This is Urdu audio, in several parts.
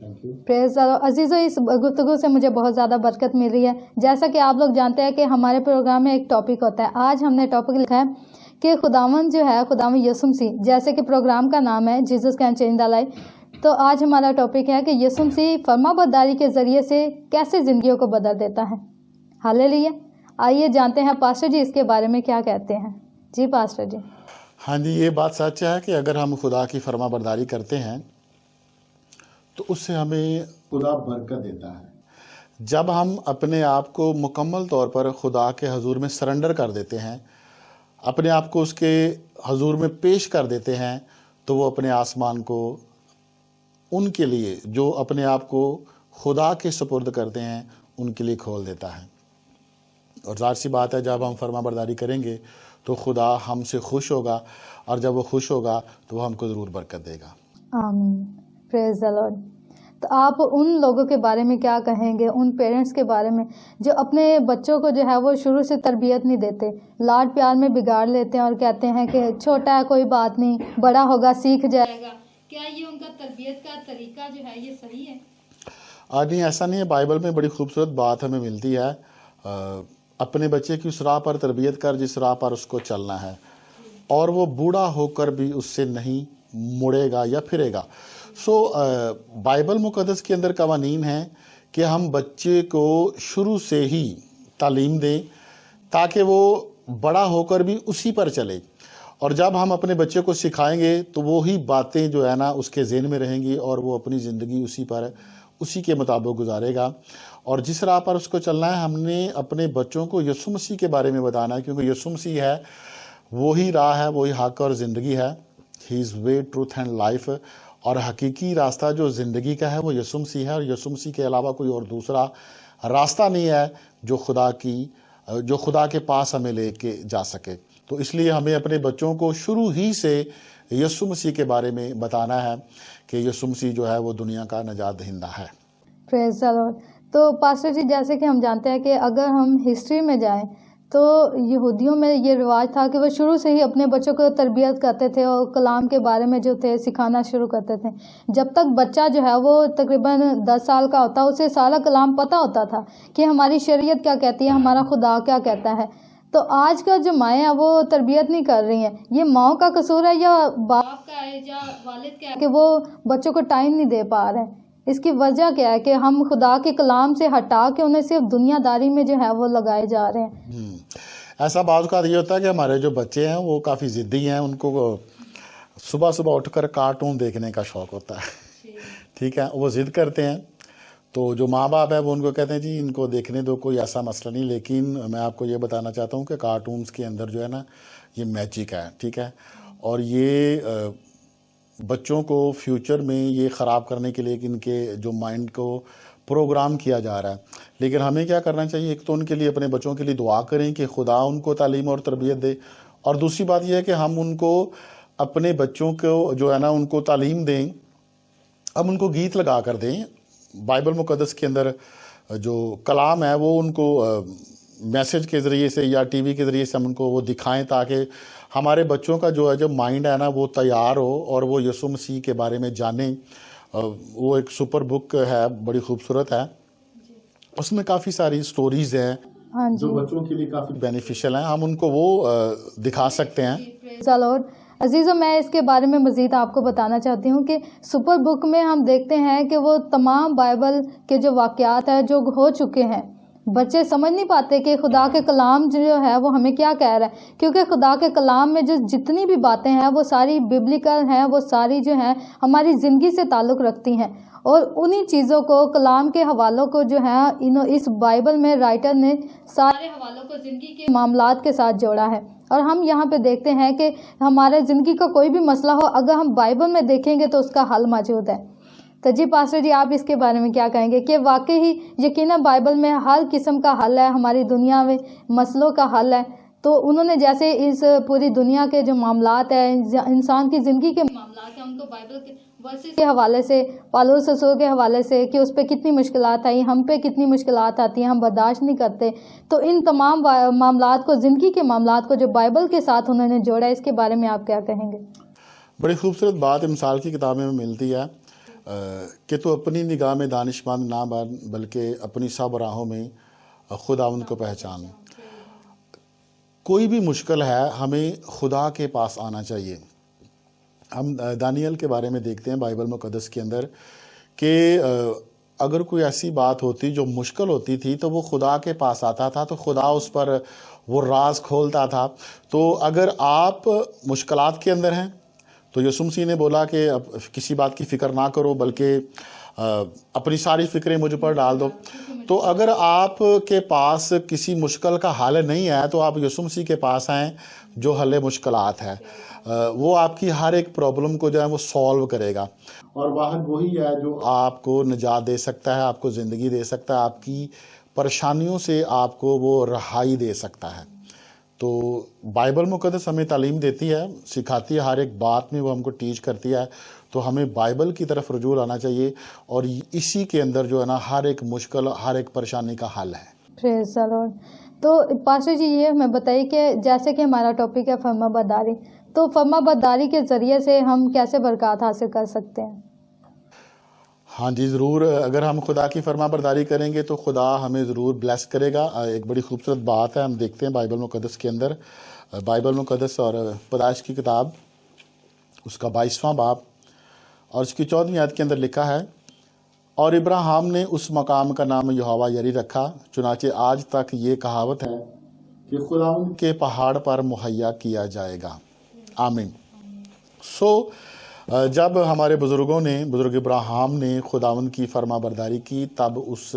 پریز دی لارڈ۔ عزیزو، اس گفتگو سے مجھے بہت زیادہ برکت مل رہی ہے۔ جیسا کہ آپ لوگ جانتے ہیں کہ ہمارے پروگرام میں ایک ٹاپک ہوتا ہے۔ آج ہم نے ٹاپک لکھا ہے کہ خداوند جو ہے، خداوند یسوع مسیح، جیسے کہ پروگرام کا نام ہے Jesus can change the life, تو آج ہمارا ٹاپک ہے کہ یسوع مسیح فرما برداری کے ذریعے سے کیسے زندگیوں کو بدل دیتا ہے۔ ہاللیلویا۔ آئیے جانتے ہیں پاسٹر جی اس کے بارے میں کیا کہتے ہیں۔ جی پاسٹر جی۔ ہاں جی، یہ بات سچ ہے کہ اگر ہم خدا کی فرما برداری کرتے ہیں تو اس سے ہمیں خدا برکت دیتا ہے۔ جب ہم اپنے آپ کو مکمل طور پر خدا کے حضور میں سرنڈر کر دیتے ہیں، اپنے آپ کو اس کے حضور میں پیش کر دیتے ہیں، تو وہ اپنے آسمان کو ان کے لیے جو اپنے آپ کو خدا کے سپرد کرتے ہیں ان کے لیے کھول دیتا ہے۔ اور ظاہر سی بات ہے، جب ہم فرما برداری کریں گے تو خدا ہم سے خوش ہوگا، اور جب وہ خوش ہوگا تو وہ ہم کو ضرور برکت دے گا۔ آمین۔ پریز دی لارڈ۔ تو آپ ان لوگوں کے بارے میں کیا کہیں گے، ان پیرنٹس کے بارے میں جو اپنے بچوں کو جو ہے وہ شروع سے تربیت نہیں دیتے، لاڈ پیار میں بگاڑ لیتے ہیں اور کہتے ہیں کہ چھوٹا ہے کوئی بات نہیں، بڑا ہوگا سیکھ جائے گا۔ کیا یہ ان کا تربیت کا طریقہ جو ہے یہ صحیح ہے؟ نہیں، ایسا نہیں ہے۔ بائبل میں بڑی خوبصورت بات ہمیں ملتی ہے، اپنے بچے کی اس راہ پر تربیت کر جس راہ پر اس کو چلنا ہے، اور وہ بوڑھا ہو کر بھی اس سے نہیں مڑے گا یا پھرے گا۔ بائبل مقدس کے اندر قوانین ہیں کہ ہم بچے کو شروع سے ہی تعلیم دیں تاکہ وہ بڑا ہو کر بھی اسی پر چلے، اور جب ہم اپنے بچے کو سکھائیں گے تو وہی باتیں جو ہے نا اس کے ذہن میں رہیں گی، اور وہ اپنی زندگی اسی کے مطابق گزارے گا۔ اور جس راہ پر اس کو چلنا ہے، ہم نے اپنے بچوں کو یسوع مسیح کے بارے میں بتانا ہے، کیونکہ یسوع مسیح ہے، وہی راہ ہے، وہی حق اور زندگی ہے۔ ہی از وے، ٹروتھ اینڈ لائف۔ اور حقیقی راستہ جو زندگی کا ہے وہ یسوع مسیح ہے، اور یسوع مسیح کے علاوہ کوئی اور دوسرا راستہ نہیں ہے جو خدا کے پاس ہمیں لے کے جا سکے۔ تو اس لیے ہمیں اپنے بچوں کو شروع ہی سے یسوع مسیح کے بارے میں بتانا ہے کہ یسوع مسیح جو ہے وہ دنیا کا نجات دہندہ ہے۔ پریز دی لارڈ۔ تو پاسٹر جی، جیسے کہ ہم جانتے ہیں کہ اگر ہم ہسٹری میں جائیں تو یہودیوں میں یہ رواج تھا کہ وہ شروع سے ہی اپنے بچوں کو تربیت کرتے تھے اور کلام کے بارے میں جو تھے سکھانا شروع کرتے تھے۔ جب تک بچہ جو ہے وہ تقریباً 10 سال کا ہوتا، اسے سارا کلام پتہ ہوتا تھا کہ ہماری شریعت کیا کہتی ہے، ہمارا خدا کیا کہتا ہے۔ تو آج کا جو مائیں ہیں وہ تربیت نہیں کر رہی ہیں۔ یہ ماؤں کا قصور ہے یا باپ کا ہے یا والد کا ہے کہ وہ بچوں کو ٹائم نہیں دے پا رہے ہیں؟ اس کی وجہ کیا ہے کہ ہم خدا کے کلام سے ہٹا کے انہیں صرف دنیا داری میں جو ہے وہ لگائے جا رہے ہیں۔ ایسا بعض اوقات یہ ہوتا ہے کہ ہمارے جو بچے ہیں وہ کافی ضدی ہیں، ان کو صبح صبح اٹھ کر کارٹون دیکھنے کا شوق ہوتا ہے، ٹھیک ہے، وہ ضد کرتے ہیں۔ تو جو ماں باپ ہے وہ ان کو کہتے ہیں جی ان کو دیکھنے دو، کوئی ایسا مسئلہ نہیں، لیکن میں آپ کو یہ بتانا چاہتا ہوں کہ کارٹونز کے اندر جو ہے نا یہ میجک ہے، ٹھیک ہے، اور یہ بچوں کو فیوچر میں یہ خراب کرنے کے لیے ان کے جو مائنڈ کو پروگرام کیا جا رہا ہے۔ لیکن ہمیں کیا کرنا چاہیے، ایک تو ان کے لیے اپنے بچوں کے لیے دعا کریں کہ خدا ان کو تعلیم اور تربیت دے، اور دوسری بات یہ ہے کہ ہم ان کو اپنے بچوں کو جو ہے نا ان کو تعلیم دیں، ہم ان کو گیت لگا کر دیں۔ بائبل مقدس کے اندر جو کلام ہے وہ ان کو میسج کے ذریعے سے یا ٹی وی کے ذریعے سے ہم ان کو وہ دکھائیں، تاکہ ہمارے بچوں کا جو مائنڈ ہے نا وہ تیار ہو اور وہ یسوع مسیح کے بارے میں جانیں۔ وہ ایک سپر بک ہے، بڑی خوبصورت ہے، اس میں کافی ساری سٹوریز ہیں جو بچوں کے لیے کافی بینیفیشل ہیں، ہم ان کو وہ دکھا سکتے ہیں۔ عزیزو، میں اس کے بارے میں مزید آپ کو بتانا چاہتی ہوں کہ سپر بک میں ہم دیکھتے ہیں کہ وہ تمام بائبل کے جو واقعات ہیں جو ہو چکے ہیں، بچے سمجھ نہیں پاتے کہ خدا کے کلام جو ہے وہ ہمیں کیا کہہ رہا ہے، کیونکہ خدا کے کلام میں جو جتنی بھی باتیں ہیں وہ ساری ببلیکل ہیں، وہ ساری جو ہیں ہماری زندگی سے تعلق رکھتی ہیں، اور انہی چیزوں کو، کلام کے حوالوں کو جو ہے اس بائبل میں رائٹر نے سارے حوالوں کو زندگی کے معاملات کے ساتھ جوڑا ہے۔ اور ہم یہاں پہ دیکھتے ہیں کہ ہمارے زندگی کا کوئی بھی مسئلہ ہو، اگر ہم بائبل میں دیکھیں گے تو اس کا حل موجود ہے۔ تو جی پاسٹر جی، آپ اس کے بارے میں کیا کہیں گے کہ واقعی ہی یقیناً بائبل میں ہر قسم کا حل ہے، ہماری دنیا میں مسئلوں کا حل ہے؟ تو انہوں نے جیسے اس پوری دنیا کے جو معاملات ہیں، انسان کی زندگی کے معاملات ہیں، ان کو بائبل کے ورسز کے حوالے سے، پالوس رسول کے حوالے سے کہ اس پہ کتنی مشکلات آئی، ہم پہ کتنی مشکلات آتی ہیں، ہم برداشت نہیں کرتے، تو ان تمام معاملات کو، زندگی کے معاملات کو جو بائبل کے ساتھ انہوں نے جوڑا ہے، اس کے بارے میں آپ کیا کہیں گے؟ بڑی خوبصورت بات مثال کی کتابیں میں ملتی ہے۔ کہ تو اپنی نگاہ میں دانشمند نہ بن بلکہ اپنی سب راہوں میں خداوند کو پہچان۔ کوئی بھی مشکل ہے ہمیں خدا کے پاس آنا چاہیے۔ ہم دانیال کے بارے میں دیکھتے ہیں بائبل مقدس کے اندر کہ اگر کوئی ایسی بات ہوتی جو مشکل ہوتی تھی تو وہ خدا کے پاس آتا تھا، تو خدا اس پر وہ راز کھولتا تھا۔ تو اگر آپ مشکلات کے اندر ہیں تو یسوع مسیح نے بولا کہ کسی بات کی فکر نہ کرو بلکہ اپنی ساری فکریں مجھ پر ڈال دو۔ تو اگر آپ کے پاس کسی مشکل کا حل نہیں ہے تو آپ یسوع مسیح کے پاس آئیں جو حل مشکلات ہے۔ وہ آپ کی ہر ایک پرابلم کو جو ہے وہ سولو کرے گا، اور واحد وہی ہے جو آپ کو نجات دے سکتا ہے، آپ کو زندگی دے سکتا ہے، آپ کی پریشانیوں سے آپ کو وہ رہائی دے سکتا ہے۔ تو بائبل مقدس ہمیں تعلیم دیتی ہے، سکھاتی ہے، ہر ایک بات میں وہ ہم کو ٹیچ کرتی ہے۔ تو ہمیں بائبل کی طرف رجوع لانا چاہیے، اور اسی کے اندر جو ہے نا ہر ایک مشکل، ہر ایک پریشانی کا حل ہے۔ پریز دی لارڈ۔ تو پاسٹر جی یہ ہمیں بتائیے کہ جیسے کہ ہمارا ٹاپک ہے فرما برداری، تو فرما برداری کے ذریعے سے ہم کیسے برکات حاصل کر سکتے ہیں؟ ہاں جی ضرور، اگر ہم خدا کی فرما برداری کریں گے تو خدا ہمیں ضرور بلیس کرے گا۔ ایک بڑی خوبصورت بات ہے، ہم دیکھتے ہیں بائبل مقدس کے اندر، بائبل مقدس اور پیدائش کی کتاب اس کا 22واں باب اور اس کی 14ویں آیت کے اندر لکھا ہے، اور ابراہیم نے اس مقام کا نام یہوہ یری رکھا، چنانچہ آج تک یہ کہاوت ہے کہ خداوند کے پہاڑ پر مہیا کیا جائے گا۔ آمین۔ جب ہمارے بزرگ ابراہیم نے خداوند کی فرما برداری کی تب اس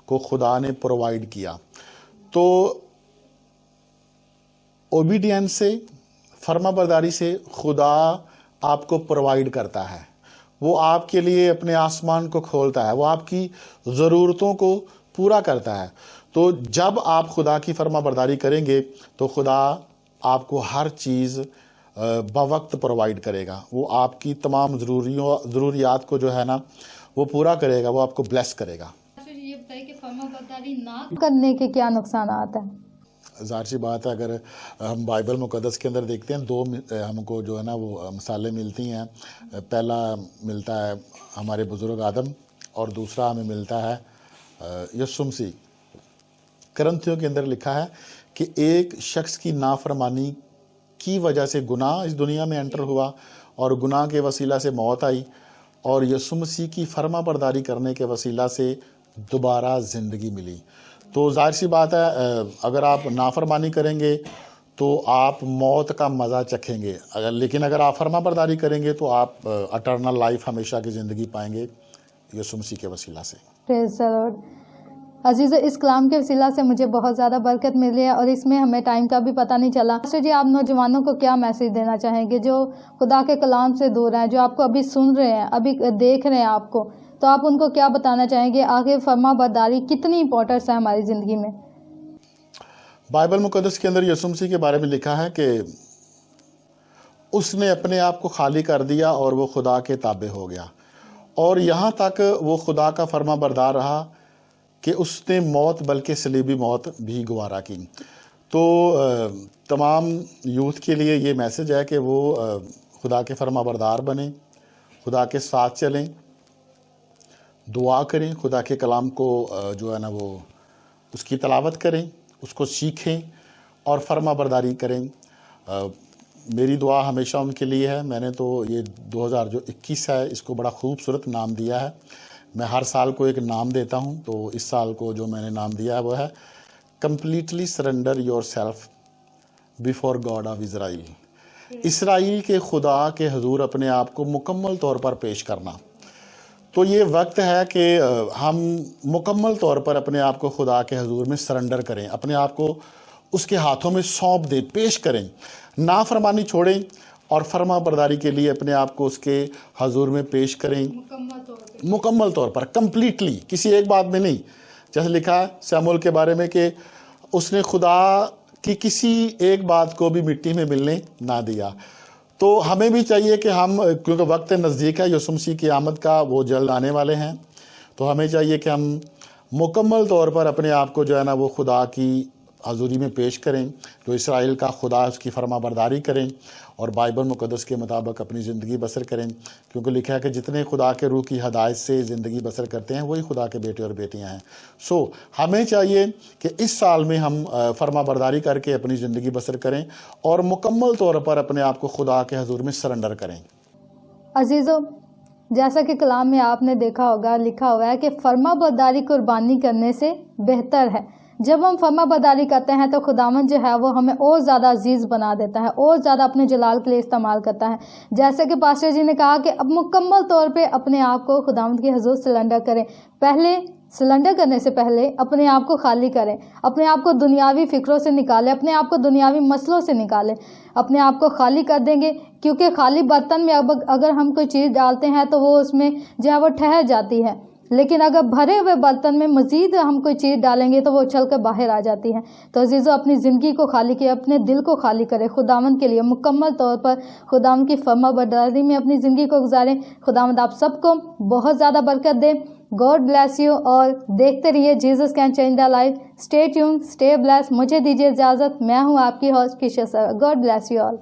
کو خدا نے پرووائڈ کیا۔ تو اوبیڈینس سے، فرما برداری سے خدا آپ کو پرووائڈ کرتا ہے، وہ آپ کے لیے اپنے آسمان کو کھولتا ہے، وہ آپ کی ضرورتوں کو پورا کرتا ہے۔ تو جب آپ خدا کی فرما برداری کریں گے تو خدا آپ کو ہر چیز بوقت پرووائڈ کرے گا، وہ آپ کی تمام ضروریات کو جو ہے نا وہ پورا کرے گا، وہ آپ کو بلیس کرے گا۔ یہ بتائیے کہ فرما برداری نہ کرنے کے کیا نقصانات ہیں؟ ظاہر سی بات ہے، اگر ہم بائبل مقدس کے اندر دیکھتے ہیں دو ہم کو جو ہے نا وہ مثالیں ملتی ہیں۔ پہلا ملتا ہے ہمارے بزرگ آدم، اور دوسرا ہمیں ملتا ہے یسوع مسیح۔ کرنتھیوں کے اندر لکھا ہے کہ ایک شخص کی نافرمانی کی وجہ سے گناہ اس دنیا میں انٹر ہوا، اور گناہ کے وسیلہ سے موت آئی، اور یسوع مسیح کی فرما برداری کرنے کے وسیلہ سے دوبارہ زندگی ملی۔ تو ظاہر سی بات ہے، اگر آپ نافرمانی کریں گے تو آپ موت کا مزہ چکھیں گے، لیکن اگر آپ فرما برداری کریں گے تو آپ اٹرنل لائف، ہمیشہ کی زندگی پائیں گے یسوع مسیح کے وسیلہ سے۔ پریز دی لارڈ۔ عزیزو، اس کلام کے وسیلہ سے مجھے بہت زیادہ برکت ملی ہے، اور اس میں ہمیں ٹائم کا بھی پتہ نہیں چلا۔ پاسٹر جی، آپ نوجوانوں کو کیا میسیج دینا چاہیں گے جو خدا کے کلام سے دور ہیں، جو آپ کو ابھی سن رہے ہیں، ابھی دیکھ رہے ہیں آپ کو، تو آپ ان کو کیا بتانا چاہیں گے آگے فرما برداری کتنی امپورٹنس ہے ہماری زندگی میں؟ بائبل مقدس کے اندر یسوع مسیح کے بارے میں لکھا ہے کہ اس نے اپنے آپ کو خالی کر دیا اور وہ خدا کے تابع ہو گیا، اور یہاں تک وہ خدا کا فرما بردار رہا کہ اس نے موت، بلکہ صلیبی موت بھی گوارا کی۔ تو تمام یوتھ کے لیے یہ میسج ہے کہ وہ خدا کے فرما بردار بنیں، خدا کے ساتھ چلیں، دعا کریں، خدا کے کلام کو جو ہے نا وہ اس کی تلاوت کریں، اس کو سیکھیں اور فرما برداری کریں۔ میری دعا ہمیشہ ان کے لیے ہے۔ میں نے تو یہ 2021 ہے، اس کو بڑا خوبصورت نام دیا ہے۔ میں ہر سال کو ایک نام دیتا ہوں، تو اس سال کو جو میں نے نام دیا ہے وہ ہے completely surrender yourself before God of Israel. Israel کے خدا کے حضور اپنے آپ کو مکمل طور پر پیش کرنا۔ تو یہ وقت ہے کہ ہم مکمل طور پر اپنے آپ کو خدا کے حضور میں سرنڈر کریں، اپنے آپ کو اس کے ہاتھوں میں سونپ دیں، پیش کریں، نافرمانی چھوڑیں اور فرما برداری کے لیے اپنے آپ کو اس کے حضور میں پیش کریں، مکمل طور پر، کمپلیٹلی، کسی ایک بات میں نہیں۔ جیسے لکھا ہے سیمول کے بارے میں کہ اس نے خدا کی کسی ایک بات کو بھی مٹی میں ملنے نہ دیا۔ تو ہمیں بھی چاہیے کہ ہم، کیونکہ وقت نزدیک ہے یسوع مسیح کی آمد کا، وہ جلد آنے والے ہیں، تو ہمیں چاہیے کہ ہم مکمل طور پر اپنے آپ کو جو ہے نا وہ خدا کی حضوری میں پیش کریں، جو اسرائیل کا خدا ہے اس کی فرما برداری کریں اور بائبل مقدس کے مطابق اپنی زندگی بسر کریں، کیونکہ لکھا ہے کہ جتنے خدا کے روح کی ہدایت سے زندگی بسر کرتے ہیں وہی خدا کے بیٹے اور بیٹیاں ہیں۔ ہمیں چاہیے کہ اس سال میں ہم فرما برداری کر کے اپنی زندگی بسر کریں اور مکمل طور پر اپنے آپ کو خدا کے حضور میں سرنڈر کریں۔ عزیزو، جیسا کہ کلام میں آپ نے دیکھا ہوگا، لکھا ہوا ہے کہ فرما برداری قربانی کرنے سے بہتر ہے۔ جب ہم فرما برداری کرتے ہیں تو خداوند جو ہے وہ ہمیں اور زیادہ عزیز بنا دیتا ہے، اور زیادہ اپنے جلال کے لیے استعمال کرتا ہے۔ جیسے کہ پاسٹر جی نے کہا کہ اب مکمل طور پہ اپنے آپ کو خداوند کے حضور سلنڈر کریں۔ پہلے سلنڈر کرنے سے پہلے اپنے آپ کو خالی کریں، اپنے آپ کو دنیاوی فکروں سے نکالیں، اپنے آپ کو دنیاوی مسئلوں سے نکالیں، اپنے آپ کو خالی کر دیں گے، کیونکہ خالی برتن میں اب اگر ہم کوئی چیز ڈالتے ہیں تو وہ اس میں جو ہے وہ ٹھہر جاتی ہے، لیکن اگر بھرے ہوئے برتن میں مزید ہم کوئی چیز ڈالیں گے تو وہ اچھل کر باہر آ جاتی ہے۔ تو عزیزو، اپنی زندگی کو خالی کریں، اپنے دل کو خالی کریں خداوند کے لیے، مکمل طور پر خداوند کی فرما برداری میں اپنی زندگی کو گزاریں۔ خداوند آپ سب کو بہت زیادہ برکت دے۔ گاڈ بلیس یو، اور دیکھتے رہیے Jesus can change the life. Stay tuned, stay blessed. مجھے دیجیے اجازت، میں ہوں آپ کی ہوسٹ کشا sir. God bless you all.